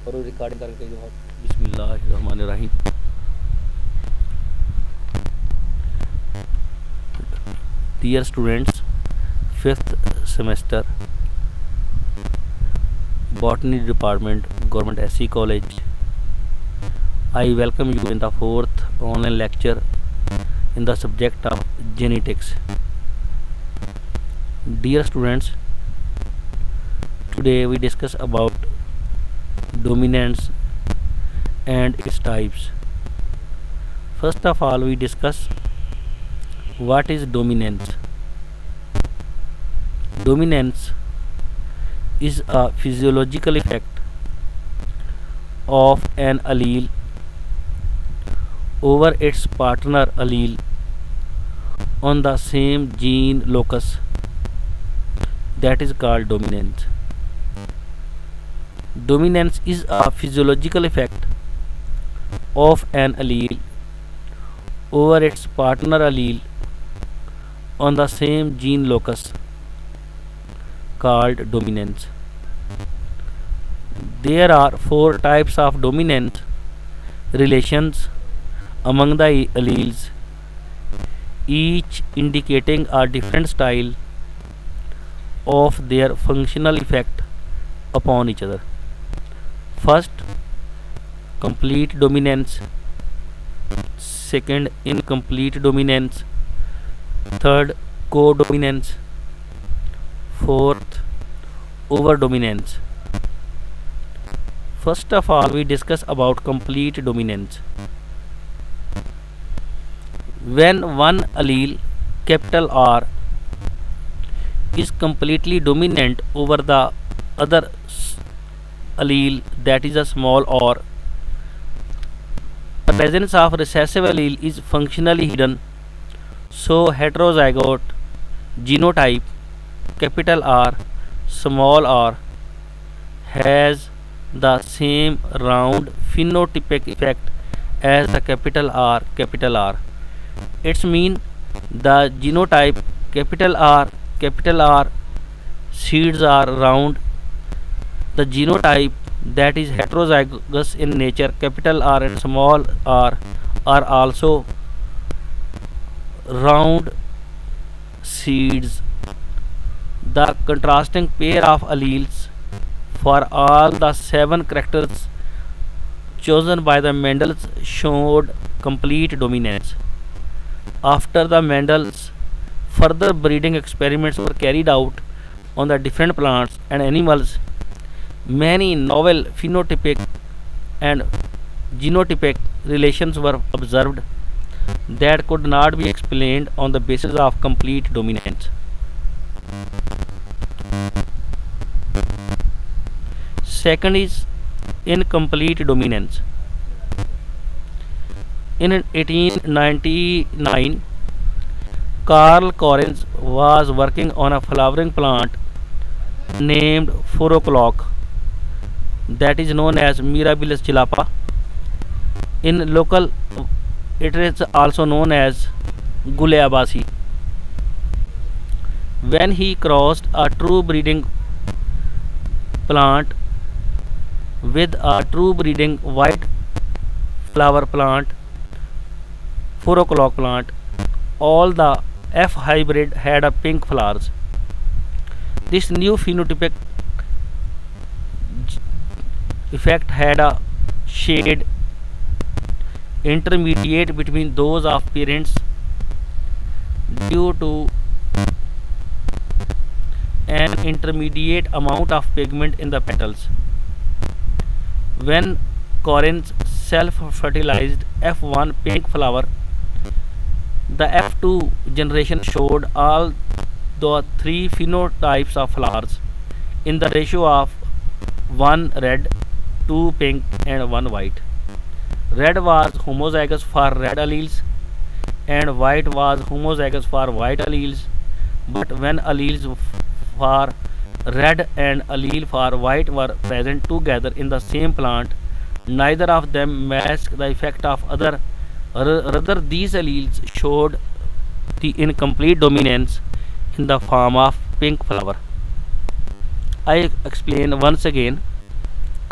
और वो रिकॉर्डिंग करके जो है। बिस्मिल्लाहिर्रहमानिर्रहीम। Dear students, fifth semester, Botany Department, Government SC College. I welcome you in the fourth online lecture in the subject of genetics. Dear students, today we discuss about dominants and its types. First of all, we discuss what is dominance. Dominance is a physiological effect of an allele over its partner allele on the same gene locus, that is called dominance. Dominance is a physiological effect of an allele over its partner allele on the same gene locus, called dominance. There are four types of dominance relations among the alleles, each indicating a different style of their functional effect upon each other. First, complete dominance. Second, incomplete dominance. Third, codominance. Fourth, overdominance. First of all, we discuss about complete dominance. When one allele, capital R, is completely dominant over the other allele, that is a small r, presence of recessive allele is functionally hidden. So heterozygote genotype capital R small r has the same round phenotypic effect as the capital R capital R. It's mean the genotype capital R seeds are round. The genotype that is heterozygous in nature capital R and small r are also round seeds. The contrasting pair of alleles for all the 7 characters chosen by the Mendel's showed complete dominance. After the Mendel's further breeding experiments were carried out on the different plants and animals, many novel phenotypic and genotypic relations were observed that could not be explained on the basis of complete dominance. Second is incomplete dominance. In 1899, Carl Correns was working on a flowering plant named 4 o'clock, that is known as Mirabilis chilapa. In local, it is also known as Guleabasi. When he crossed a true breeding plant with a true breeding white flower plant, 4 o'clock plant, all the F hybrid had a pink flowers. This new phenotypic effect had a shade intermediate between those of parents due to an intermediate amount of pigment in the petals. When Correns self-fertilized F1 pink flower, the F2 generation showed all the 3 phenotypes of flowers in the ratio of 1 red, 2 pink and 1 white. Red was homozygous for red alleles and white was homozygous for white alleles, but when alleles for red and allele for white were present together in the same plant, neither of them masked the effect of other. Rather, these alleles showed the incomplete dominance in the form of pink flower. I explain once again.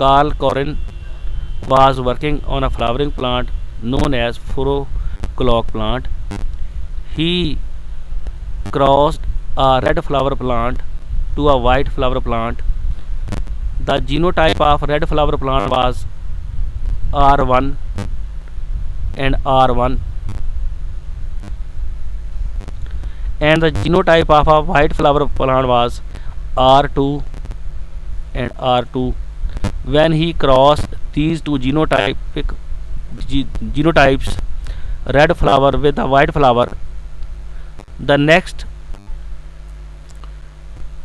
Carl Corin was working on a flowering plant known as 4 o'clock plant. He crossed a red flower plant to a white flower plant. The genotype of red flower plant was R1 and R1, and the genotype of a white flower plant was R2 and R2. When he crossed these two genotypes, red flower with a white flower, the next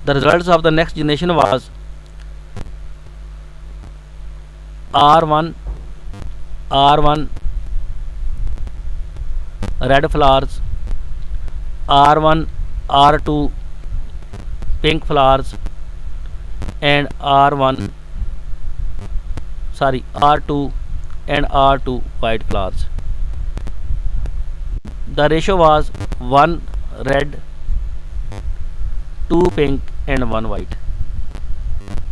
the results of the next generation was R1 R1 red flowers, R1 R2 pink flowers, and R2 and R2 white flowers. The ratio was 1 red, 2 pink, and 1 white.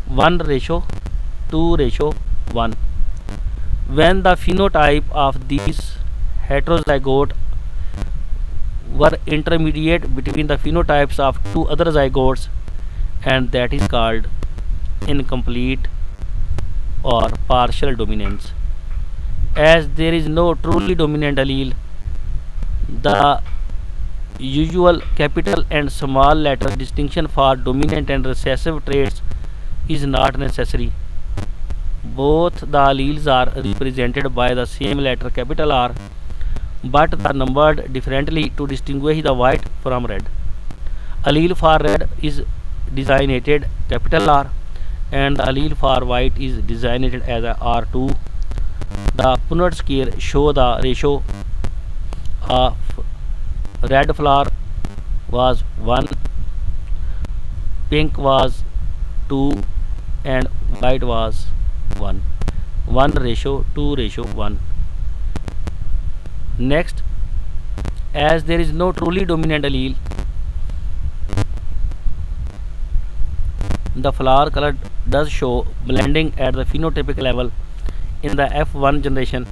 1:2:1. When the phenotype of these heterozygote were intermediate between the phenotypes of two other zygotes, and that is called incomplete or partial dominance. As there is no truly dominant allele, the usual capital and small letter distinction for dominant and recessive traits is not necessary. Both the alleles are represented by the same letter capital R, but are numbered differently to distinguish the white from red. Allele for red is designated capital R, and the allele for white is designated as a R2. The Punnett scale show the ratio of red flower was 1, pink was 2, and white was 1. 1:2:1. Next, as there is no truly dominant allele, the flower color does show blending at the phenotypic level in the F1 generation,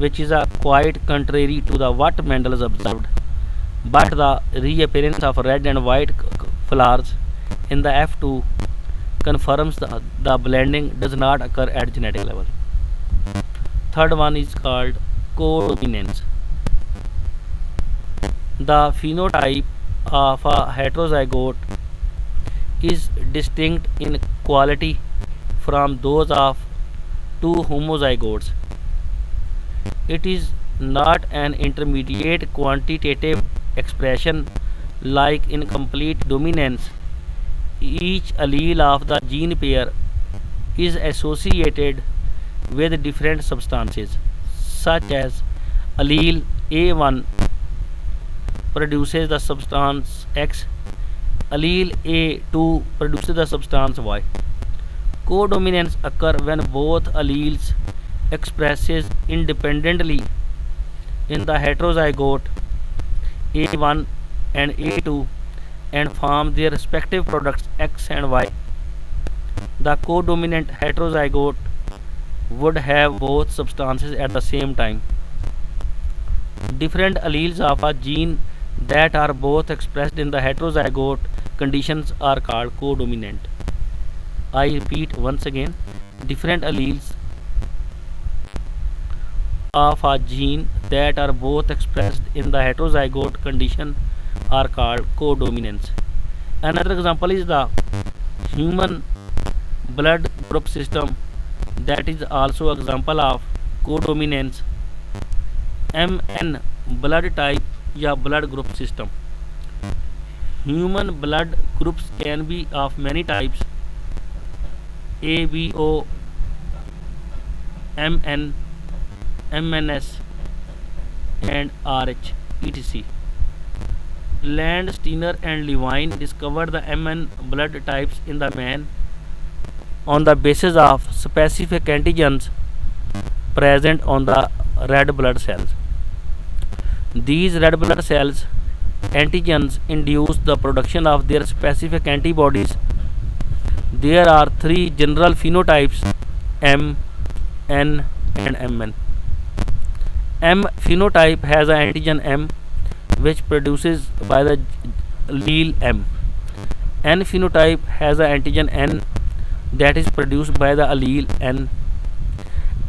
which is quite contrary to what Mendel has observed. But the reappearance of red and white flowers in the F2 confirms the blending does not occur at genetic level. Third one is called codominance. The phenotype of a heterozygote is distinct in quality from those of two homozygotes. It is not an intermediate quantitative expression like incomplete dominance. Each allele of the gene pair is associated with different substances, such as allele A1 produces the substance X, allele A2 produces the substance Y. Codominance occurs when both alleles expresses independently in the heterozygote A1 and A2 and form their respective products X and Y. The codominant heterozygote would have both substances at the same time. Different alleles of a gene that are both expressed in the heterozygote conditions are called codominant. I repeat once again, different alleles of a gene that are both expressed in the heterozygote condition are called codominance. Another example is the human blood group system, that is also example of codominance. MN blood type या blood group system. Human blood groups can be of many types: A, B, O, MN, MNS, and RH, etc. Landsteiner and Levine discovered the MN blood types in the man on the basis of specific antigens present on the red blood cells. These red blood cells antigens induce the production of their specific antibodies. There are three general phenotypes M, N, and Mn. M phenotype has an antigen M, which produces by the allele M. N phenotype has an antigen N, that is produced by the allele N.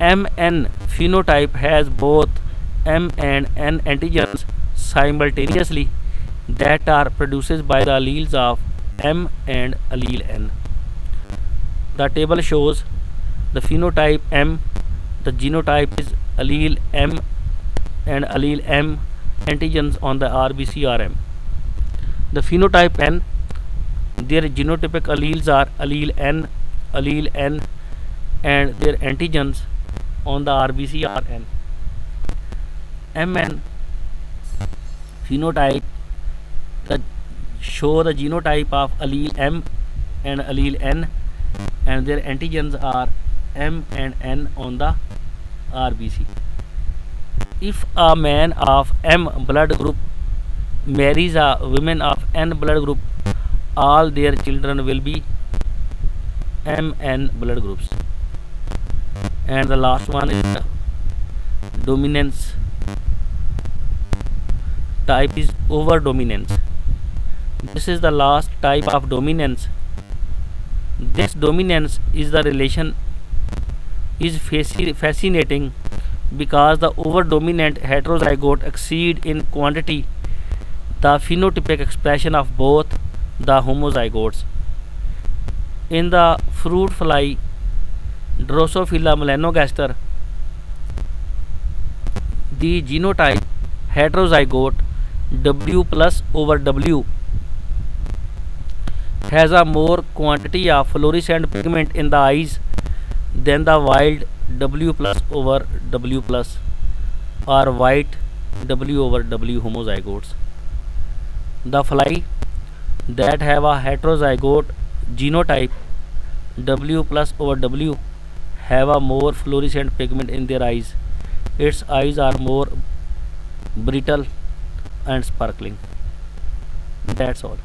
Mn phenotype has both M and N antigens simultaneously, that are produced by the alleles of M and allele N. The table shows the phenotype M, the genotype is allele M, and allele M antigens on the RBC are M. The phenotype N, their genotypic alleles are allele N, and their antigens on the RBC are N. Mn phenotype show the genotype of allele M and allele N, and their antigens are M and N on the RBC. If a man of M blood group marries a woman of N blood group, all their children will be Mn blood groups. And the last one is the dominance type is over dominance. This is the last type of dominance. This dominance is the relation is fascinating because the over dominant heterozygote exceed in quantity the phenotypic expression of both the homozygotes. In the fruit fly Drosophila melanogaster, the genotype heterozygote W plus over W has a more quantity of fluorescent pigment in the eyes than the wild W plus over W plus or white W over W homozygotes. The fly that have a heterozygote genotype W plus over W have a more fluorescent pigment in their eyes. Its eyes are more brittle and sparkling. That's all.